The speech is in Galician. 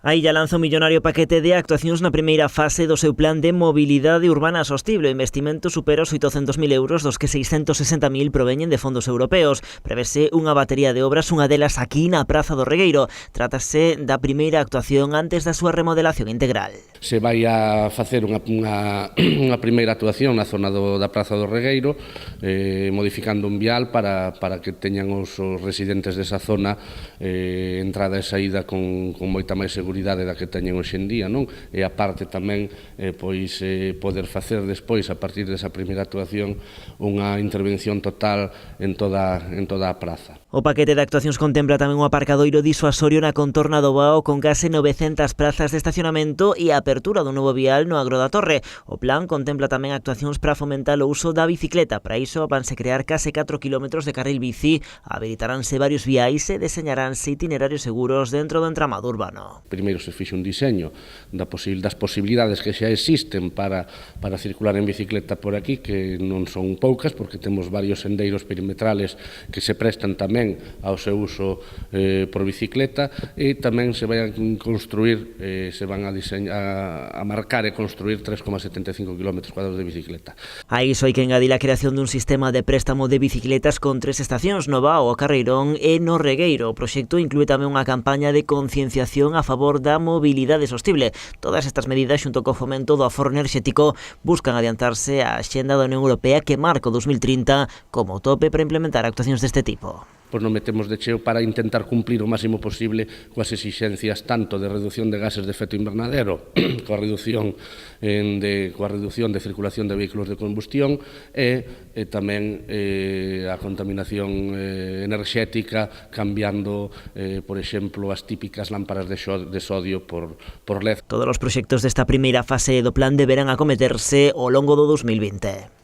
A Illa lanza un millonario paquete de actuacións na primeira fase do seu plan de mobilidade urbana sostible. O investimento supera os 800.000 euros, dos que 660.000 proveñen de fondos europeos. Prevese unha batería de obras, unha delas aquí na Praza do Regueiro. Trátase da primeira actuación antes da súa remodelación integral. Se vai a facer unha primeira actuación na zona da Praza do Regueiro, modificando un vial para que teñan os residentes desa zona entrada e saída con moita máis seguridade da que teñen hoxe en día, non? E aparte tamén poder facer despois, a partir desa primeira actuación, unha intervención total en toda a praza. O paquete de actuacións contempla tamén un aparcadoiro disuasorio na contorna do Bao con case 900 prazas de estacionamento e a apertura dun novo vial no Agro da Torre. O plan contempla tamén actuacións para fomentar o uso da bicicleta. Para iso vanse crear case 4 km de carril bici, habilitaránse varios viais e deseñaránse itinerarios seguros dentro do entramado urbano. Primeiro se fixe un diseño das posibilidades que xa existen para circular en bicicleta por aquí, que non son poucas, porque temos varios sendeiros perimetrales que se prestan tamén ao seu uso por bicicleta, e tamén se vai a construir, se van a marcar e construir 3,75 km cuadrados de bicicleta. A iso hai que engadir a creación dun sistema de préstamo de bicicletas con 3 estacións, no Bao, o Carreirón e no Regueiro. O proxecto inclúe tamén unha campaña de concienciación a favor da mobilidade sostible. Todas estas medidas, xunto co fomento do aforro enerxético, buscan adiantarse á axenda da Unión Europea que marca o 2030 como tope para implementar actuacións deste tipo. Pois nos metemos de cheo para intentar cumplir o máximo posible coas exixencias tanto de reducción de gases de efecto invernadero, coa reducción de circulación de vehículos de combustión e tamén a contaminación enerxética, cambiando, por exemplo, as típicas lámparas de sodio por LED. Todos os proxectos desta primeira fase do plan deberán acometerse ao longo do 2020.